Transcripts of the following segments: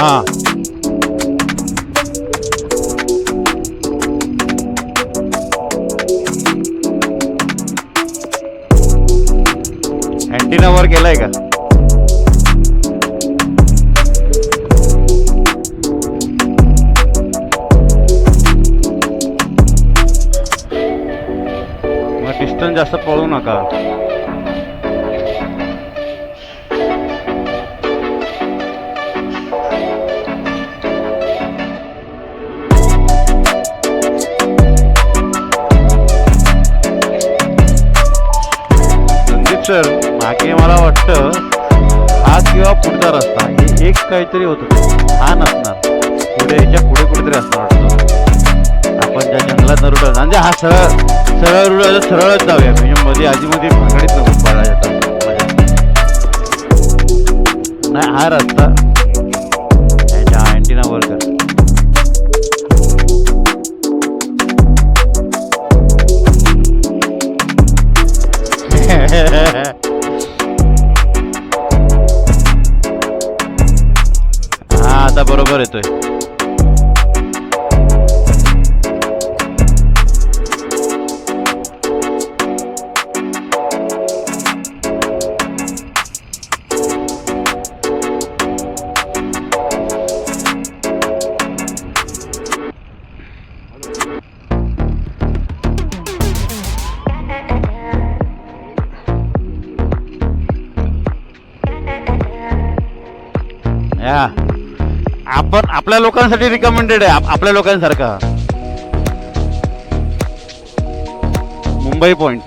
हाँ अँटिना वर केलाय का? मग डिस्टन्स जास्त पळू नका. सर मागे मला वाटतं हा किंवा पुढचा रस्ता हे एक काहीतरी होतं, हा नसणार, पुढे याच्या पुढे कुठेतरी असणार वाटतं. आपण ज्या जंगलात रुट म्हणजे हा सरळ रुट सरळच जाऊया, म्हणजे मध्ये आधीमध्ये भांगडीत नको पळा येतात. नाही हा रस्ता याच्या अँटिना वर कर. हा आता बरोबर येतोय. या आपण आपल्या लोकांसाठी रिकमेंडेड आहे, आपल्या लोकांसारखा मुंबई पॉइंट.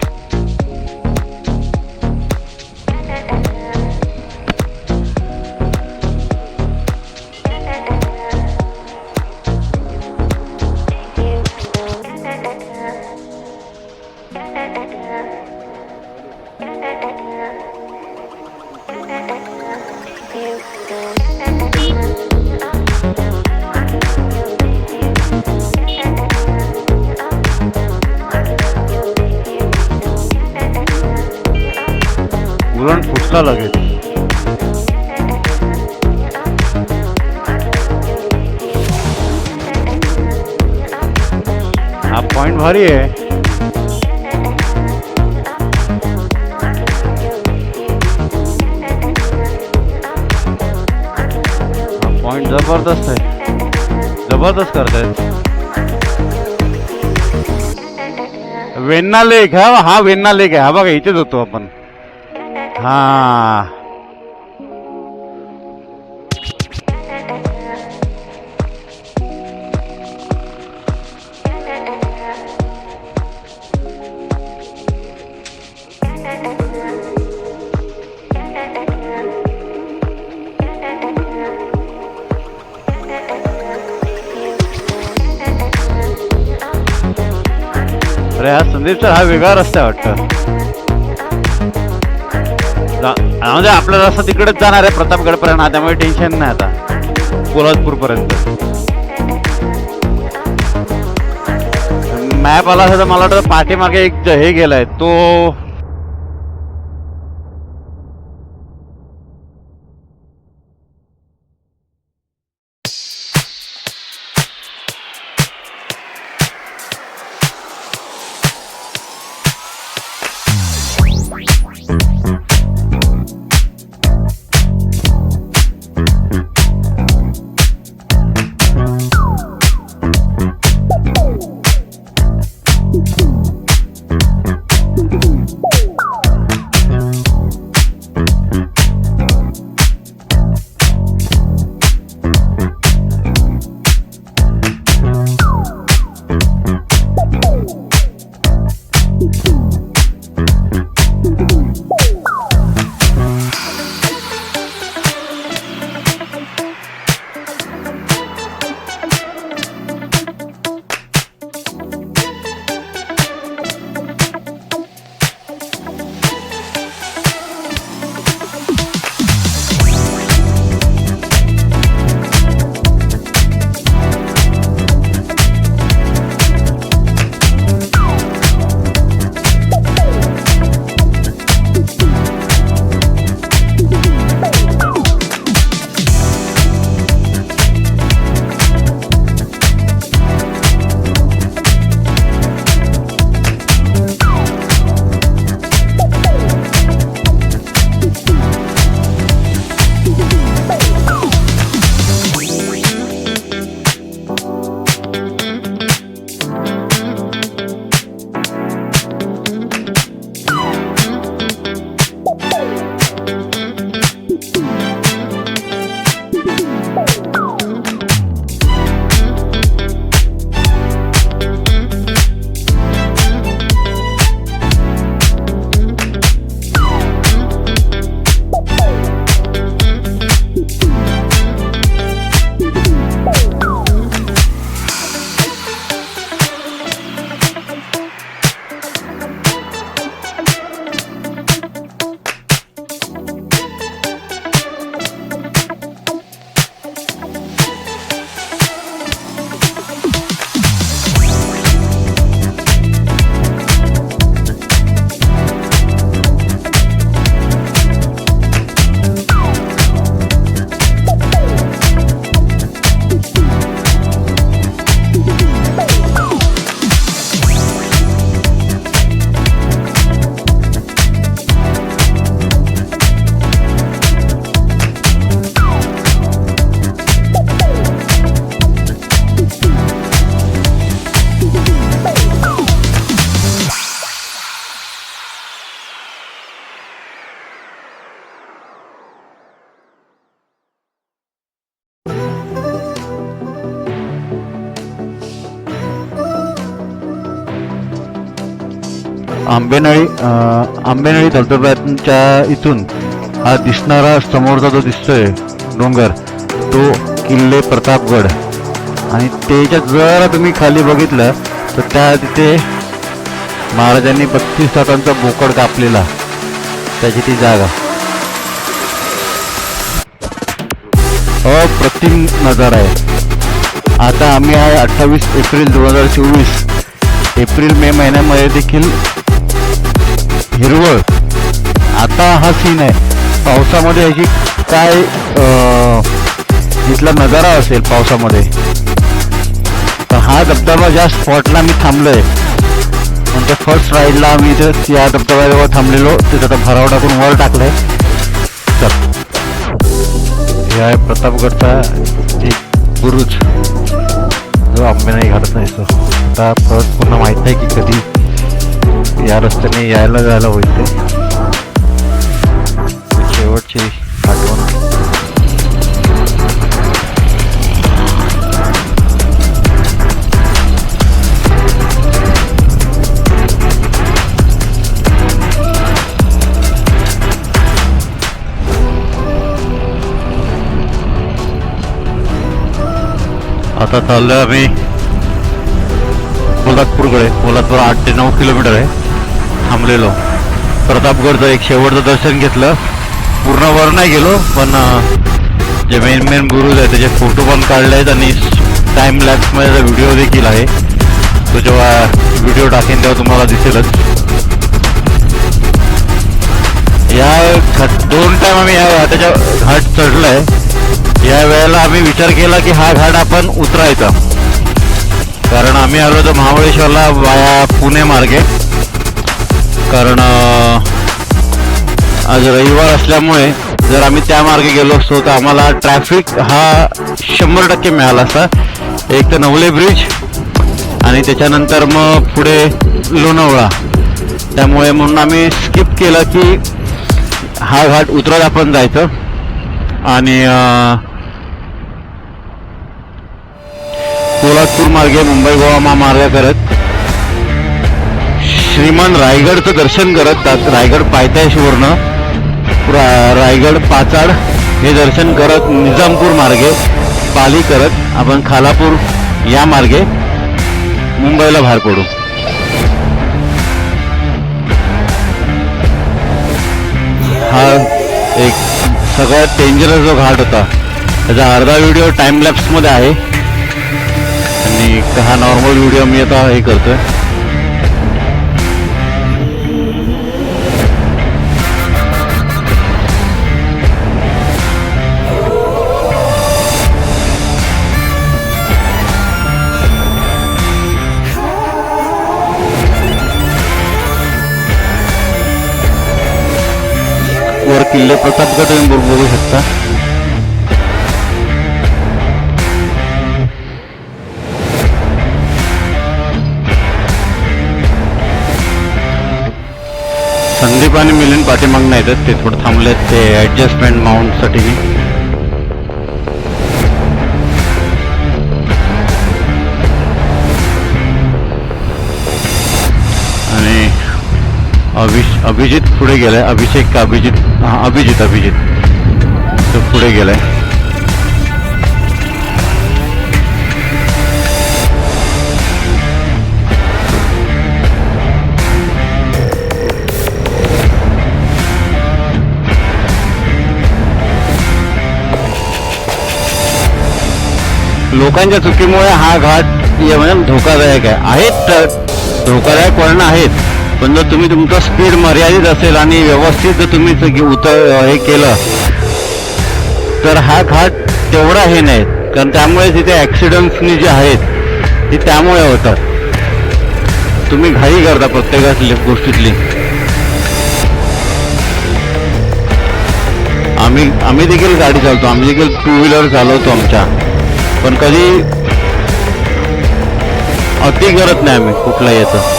उरण फुटला लगेच. हा पॉइंट भारी आहे. हा पॉइंट जबरदस्त आहे, जबरदस्त करतायत. वेण्णा लेक, हा वेण्णा लेक आहे. हा बघा इथेच होतो आपण. हा अरे हा संदीप सर, हा वेगळा रस्ता आहे वाटतं. म्हणजे आपला रस्ता तिकडेच जाणार आहे प्रतापगडपर्यंत, त्यामुळे टेन्शन नाही आता कोल्हापूर पर्यंत. मॅप आला असं तर मला वाटतं पाठीमागे एक हे गेलाय तो. आंबेनळी धबधब्याच्या इथून हा दिसणारा समोरचा जो दिसतोय डोंगर तो किल्ले प्रतापगड. आणि त्याच्यात जरा तुम्ही खाली बघितलं तर त्या तिथे महाराजांनी 32 तासांचा बोकड कापलेला, त्याची ती जागा. अप्रतिम नजारा आहे. आता आम्ही आहे 28 एप्रिल 2024. एप्रिल मे महिन्यामध्ये देखील हिरवळ. आता हा सीन आहे. पावसामध्ये ह्याची काय इथला नजारा असेल पावसामध्ये. तर हा धबधबा ज्या स्पॉटला मी थांबलोय म्हणजे फर्स्ट राईडला आम्ही इथे या धबधब्याजवळ थांबलेलो, तिथं आता भराव टाकून वर टाकलंय. चल, हे आहे प्रतापगडचा एक बुरुज जो आंबेनळी घाटात आहे. आता परत पुन्हा माहीत आहे की कधी या रस्त्याने यायला जायला होईल. ते शेवटची आठवण. आता चाललोय आम्ही पोलादपूरकडे. पोलादपूर 8 ते 9 किलोमीटर आहे. थांबलेलो प्रतापगडचं एक शेवटचं दर्शन घेतलं. पूर्ण वर नाही गेलो, पण जे मेन बुरुज आहे त्याचे फोटो पण काढले आहेत आणि टाइम लॅप्समध्ये व्हिडिओ देखील आहे. तो जेव्हा व्हिडिओ टाकेन तेव्हा तुम्हाला दिसेलच. या 2 टाइम आम्ही या घाटाच्या घाट चढलाय. या वेळेला आम्ही विचार केला की हा घाट आपण उतरायचा, कारण आम्ही आलो होतो महाबळेश्वरला वाया पुणे मार्गे. कारण आज रविवार असल्यामुळे जर आम्ही त्या मार्गे गेलो असतो तर आम्हाला ट्रॅफिक हा 100% मिळाला असता. एक तर नवले ब्रिज आणि त्याच्यानंतर मग पुढे लोणावळा. त्यामुळे म्हणून आम्ही स्किप केलं की हा घाट उतरत आपण जायचं. आणि पोलादपूर मार्गे मुंबई गोवा महामार्ग करत श्रीमान रायगडचं दर्शन करत रायगड पायथ्याशीवरनं रायगड पाचाड हे दर्शन करत निजामपूर मार्गे पाली करत आपण खालापूर या मार्गे मुंबईला बाहेर पडू. हा एक सगळ्यात डेंजरस जो घाट होता त्याचा अर्धा व्हिडिओ टाइम लॅप्स मध्ये आहे आणि हा नॉर्मल व्हिडिओ मी आता हे करतोय. वर किल्ले प्रतापगड तुम्ही बघू शकता. संदीप आणि मिलिंद पाठीमागून येतात, ते थोडं थांबलेत ते ऍडजस्टमेंट माउंटसाठी. आणि अभिजित पुढे गेलाय. अभिषेक का अभिजित तो पुढे गेलाय. लोकांच्या चुकीमुळे हा घाट म्हणजे धोकादायक आहे. धोकादायक वळण आहेत, पण जर तुम्ही तुमचा स्पीड मर्यादित असेल आणि व्यवस्थित जर तुम्ही हे केलं तर हा घाट तेवढा हे नाही. कारण त्यामुळे तिथे ऍक्सिडेंट्सनी जे आहेत ती त्यामुळे होतात. तुम्ही घाई करता प्रत्येकातली गोष्टीतली. आम्ही देखील गाडी चालवतो, आम्ही देखील 2 व्हीलर चालवतो आमच्या, पण कधी अति करत नाही आम्ही कुठला याचं.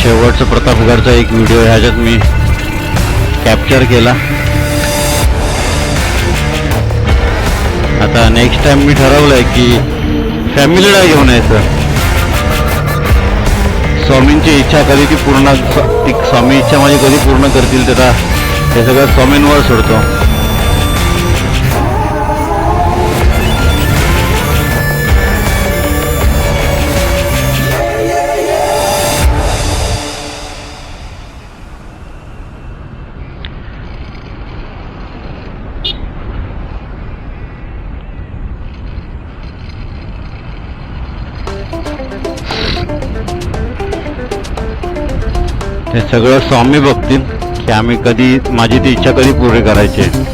शेवटचा प्रतापगडचा एक व्हिडिओ ह्याच्यात मी कॅप्चर केला. आता नेक्स्ट टाइम मी ठरवलंय की फॅमिलीला घेऊन यायचं. स्वामींची इच्छा कधी ती पूर्ण, ती स्वामी इच्छा माझी कधी पूर्ण करतील त्याचा हे सगळं स्वामींवर सोडतो. हे सगळं स्वामी बघतील की आम्ही कधी, माझी ती इच्छा कधी पूर्ण करायची आहे.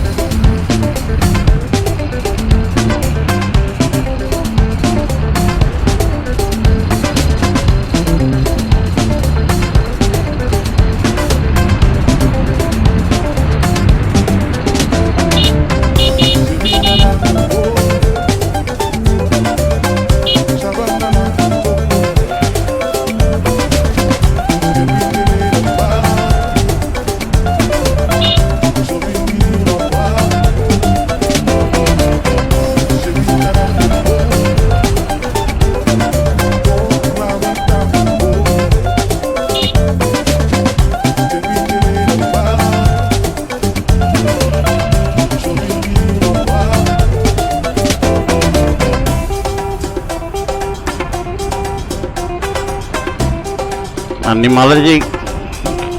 आणि मला जी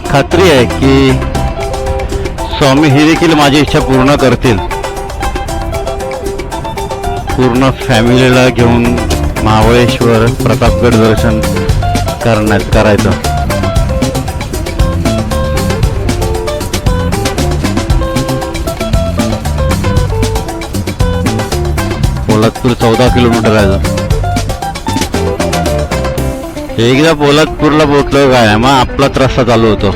खात्री आहे की स्वामी ही देखील माझी इच्छा पूर्ण करतील. पूर्ण फॅमिलीला घेऊन महाबळेश्वर प्रतापगड दर्शन करायचं. पोलादपूर 14 किलोमीटर आहे. एकदा पोलादपूरला पोहोचलो काय मग आपला रस्ता चालू होतो.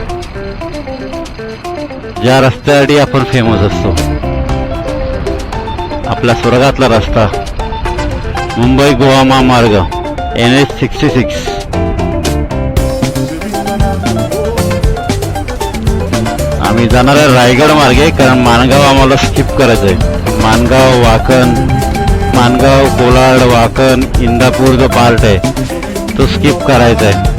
ज्या रस्त्यासाठी आपण फेमस असतो, आपला स्वर्गातला रस्ता, मुंबई गोवा महामार्ग NH66. आम्ही जाणार आहे रायगड मार्गे, कारण माणगाव आम्हाला स्किप करायचं आहे. माणगाव, वाकण, माणगाव, कोलाड, वाकण, इंदापूर जो पार्ट आहे तो स्किप करायचा आहे.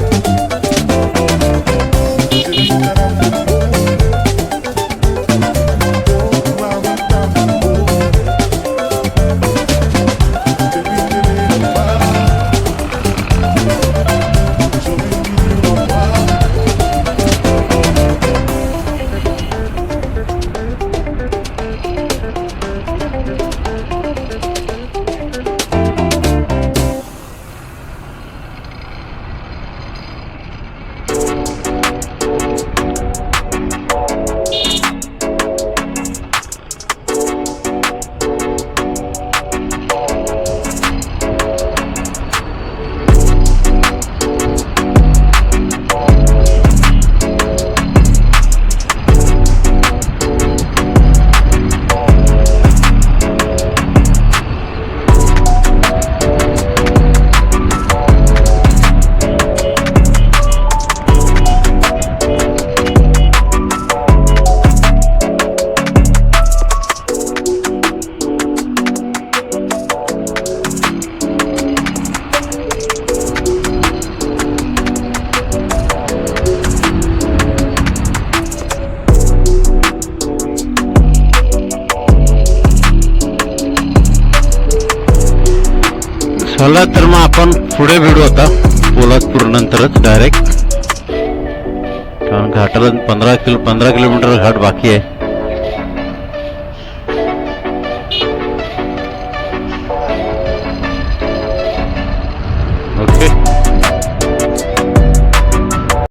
चला तर मग आपण पुढे भेटू आता पोलादपूर नंतरच डायरेक्ट, कारण घाटाला 15 किलोमीटर घाट बाकी आहे.